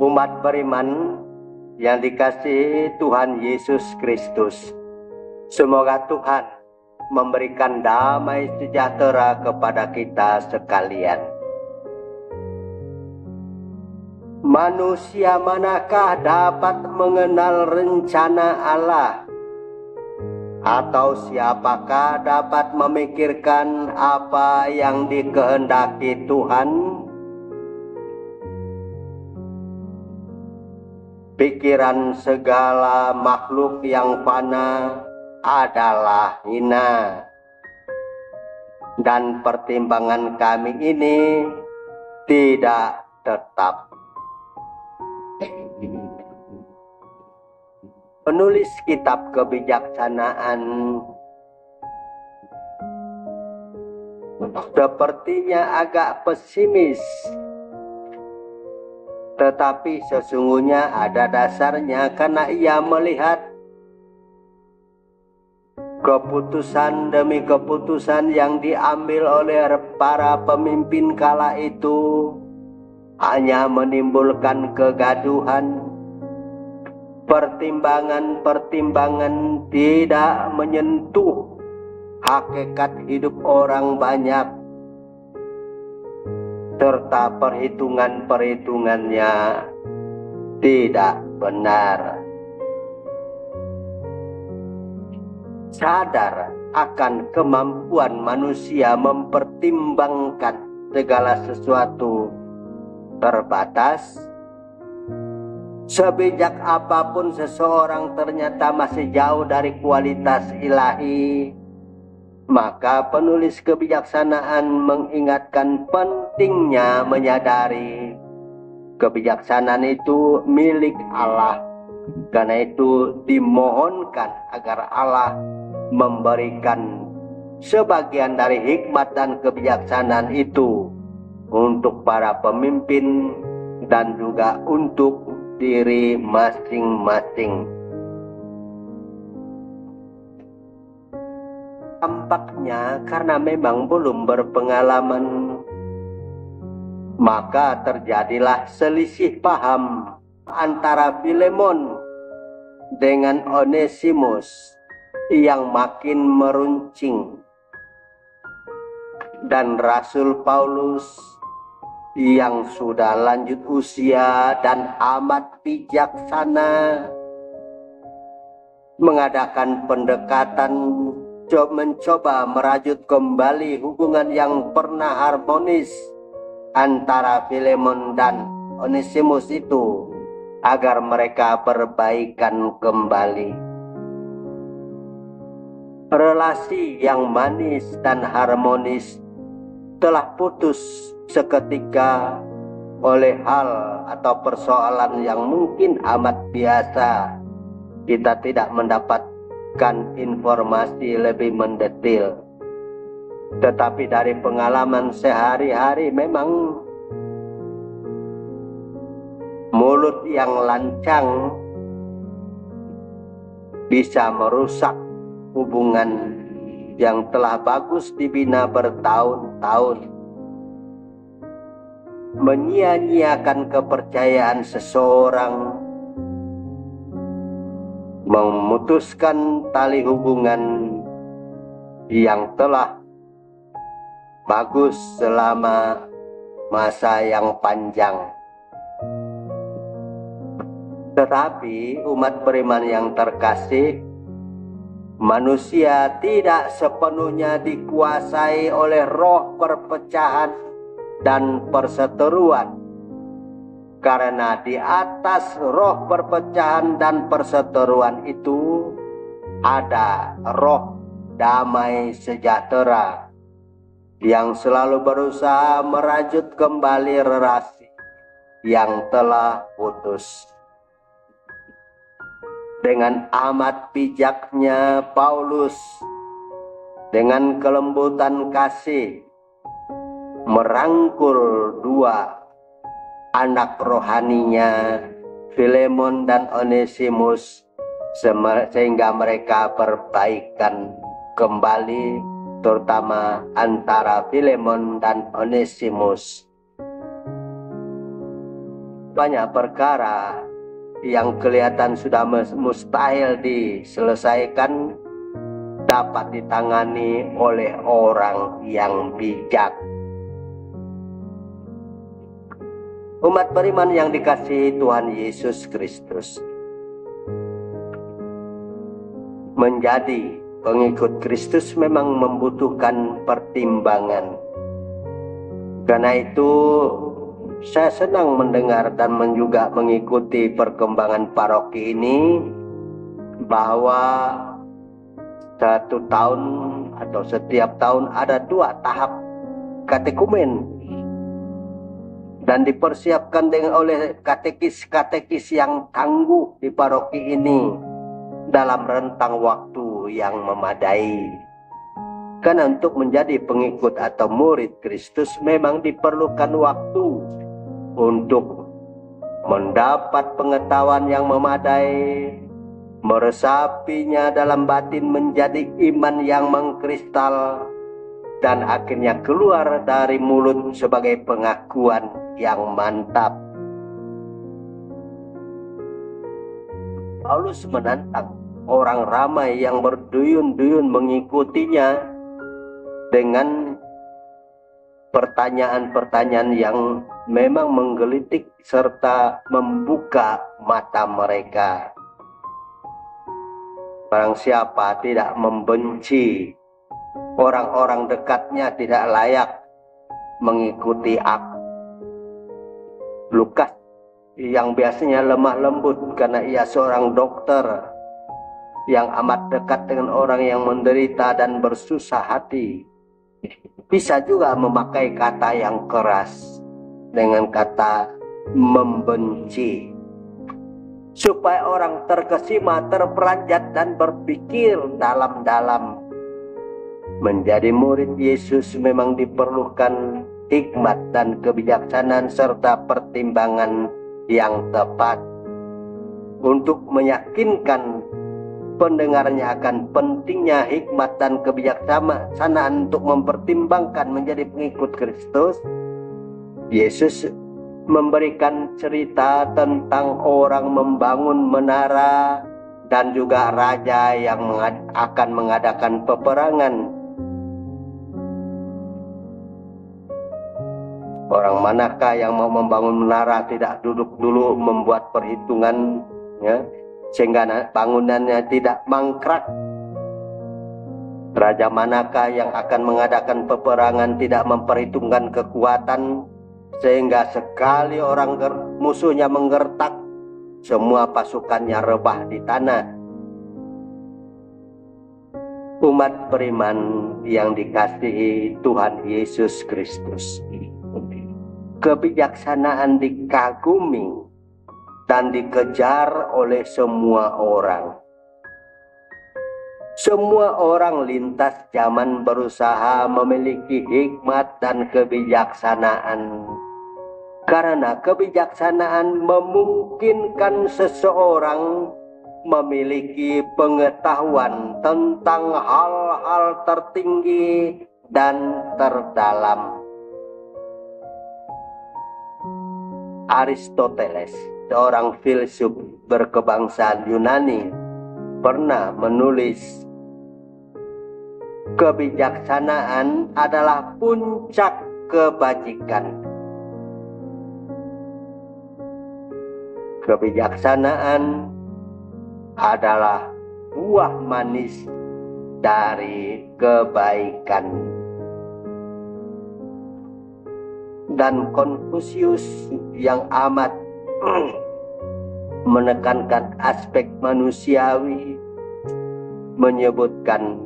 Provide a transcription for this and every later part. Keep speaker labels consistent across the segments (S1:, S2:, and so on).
S1: Umat beriman yang dikasihi Tuhan Yesus Kristus, semoga Tuhan memberikan damai sejahtera kepada kita sekalian. Manusia manakah dapat mengenal rencana Allah? Atau siapakah dapat memikirkan apa yang dikehendaki Tuhan? Pikiran segala makhluk yang fana adalah hina, dan pertimbangan kami ini tidak tetap. Penulis kitab kebijaksanaan sepertinya agak pesimis, tetapi sesungguhnya ada dasarnya karena ia melihat keputusan demi keputusan yang diambil oleh para pemimpin kala itu hanya menimbulkan kegaduhan. Pertimbangan-pertimbangan tidak menyentuh hakikat hidup orang banyak, serta perhitungan-perhitungannya tidak benar. Sadar akan kemampuan manusia mempertimbangkan segala sesuatu terbatas, sebijak apapun seseorang ternyata masih jauh dari kualitas ilahi, maka penulis kebijaksanaan mengingatkan pentingnya menyadari kebijaksanaan itu milik Allah. Karena itu dimohonkan agar Allah memberikan sebagian dari hikmat dan kebijaksanaan itu untuk para pemimpin dan juga untuk diri masing-masing. Tampaknya karena memang belum berpengalaman, maka terjadilah selisih paham antara Filemon dengan Onesimus yang makin meruncing, dan Rasul Paulus yang sudah lanjut usia dan amat bijaksana mengadakan pendekatan mencoba merajut kembali hubungan yang pernah harmonis antara Filemon dan Onesimus itu agar mereka perbaikan kembali. Relasi yang manis dan harmonis telah putus seketika oleh hal atau persoalan yang mungkin amat biasa. Kita tidak mendapatkan informasi lebih mendetail, tetapi dari pengalaman sehari-hari memang mulut yang lancang bisa merusak hubungan yang telah bagus dibina bertahun-tahun, menyia-nyiakan kepercayaan seseorang, memutuskan tali hubungan yang telah bagus selama masa yang panjang. Tetapi umat beriman yang terkasih, manusia tidak sepenuhnya dikuasai oleh roh perpecahan dan perseteruan, karena di atas roh perpecahan dan perseteruan itu ada roh damai sejahtera yang selalu berusaha merajut kembali relasi yang telah putus. Dengan amat bijaknya Paulus dengan kelembutan kasih merangkul dua anak rohaninya, Filemon dan Onesimus, sehingga mereka perbaikan kembali, terutama antara Filemon dan Onesimus. banyak perkara yang kelihatan sudah mustahil diselesaikan dapat ditangani oleh orang yang bijak. Umat beriman yang dikasihi Tuhan Yesus Kristus, menjadi pengikut Kristus memang membutuhkan pertimbangan. Karena itu saya senang mendengar dan juga mengikuti perkembangan paroki ini, bahwa 1 tahun atau setiap tahun ada 2 tahap katekumen, dan dipersiapkan oleh katekis-katekis yang tangguh di paroki ini dalam rentang waktu yang memadai. Karena untuk menjadi pengikut atau murid Kristus memang diperlukan waktu untuk mendapat pengetahuan yang memadai, meresapinya dalam batin menjadi iman yang mengkristal, dan akhirnya keluar dari mulut sebagai pengakuan yang mantap. Paulus menantang orang ramai yang berduyun-duyun mengikutinya dengan pertanyaan-pertanyaan yang memang menggelitik serta membuka mata mereka. Barang siapa tidak membenci orang-orang dekatnya tidak layak mengikuti aku. Lukas yang biasanya lemah lembut karena ia seorang dokter yang amat dekat dengan orang yang menderita dan bersusah hati, bisa juga memakai kata yang keras dengan kata membenci, supaya orang terkesima, terperanjat dan berpikir dalam-dalam. Menjadi murid Yesus memang diperlukan hikmat dan kebijaksanaan serta pertimbangan yang tepat untuk meyakinkan pendengarnya akan pentingnya hikmat dan kebijaksanaan untuk mempertimbangkan menjadi pengikut Kristus. Yesus memberikan cerita tentang orang membangun menara dan juga raja yang akan mengadakan peperangan. Orang manakah yang mau membangun menara tidak duduk dulu membuat perhitungan, ya, sehingga bangunannya tidak mangkrak. Raja manakah yang akan mengadakan peperangan tidak memperhitungkan kekuatan, sehingga sekali orang musuhnya menggertak, semua pasukannya rebah di tanah. Umat beriman yang dikasihi Tuhan Yesus Kristus, kebijaksanaan dikagumi dan dikejar oleh semua orang. Semua orang lintas zaman berusaha memiliki hikmat dan kebijaksanaan, karena kebijaksanaan memungkinkan seseorang memiliki pengetahuan tentang hal-hal tertinggi dan terdalam. Aristoteles, seorang filsuf berkebangsaan Yunani, pernah menulis, kebijaksanaan adalah puncak kebajikan. Kebijaksanaan adalah buah manis dari kebaikan. Dan Konfusius yang amat menekankan aspek manusiawi menyebutkan,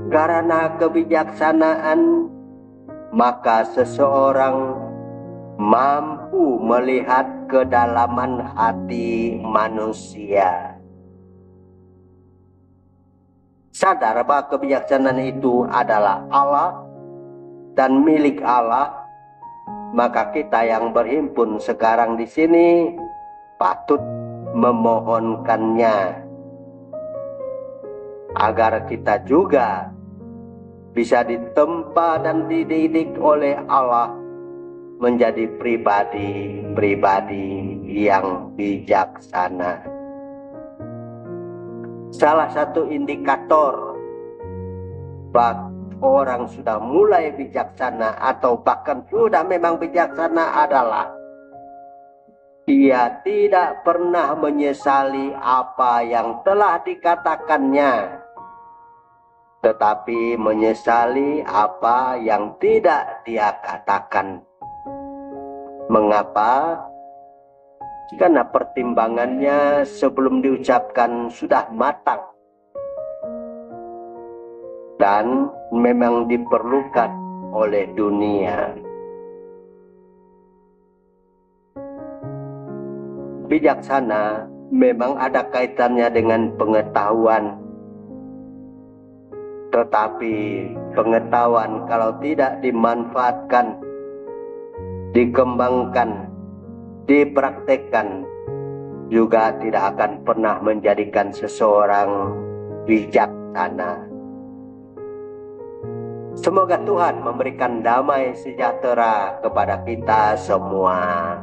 S1: karena kebijaksanaan maka seseorang mampu melihat kedalaman hati manusia. Sadar bahwa kebijaksanaan itu adalah Allah dan milik Allah, maka kita yang berhimpun sekarang di sini patut memohonkannya agar kita juga bisa ditempa dan dididik oleh Allah menjadi pribadi-pribadi yang bijaksana. Salah satu indikator bahwa orang sudah mulai bijaksana atau bahkan sudah memang bijaksana adalah ia tidak pernah menyesali apa yang telah dikatakannya, tetapi menyesali apa yang tidak dia katakan. Mengapa? Karena pertimbangannya sebelum diucapkan sudah matang dan memang diperlukan oleh dunia. Bijaksana memang ada kaitannya dengan pengetahuan, tetapi pengetahuan kalau tidak dimanfaatkan, dikembangkan, dipraktekkan, juga tidak akan pernah menjadikan seseorang bijaksana. Semoga Tuhan memberikan damai sejahtera kepada kita semua.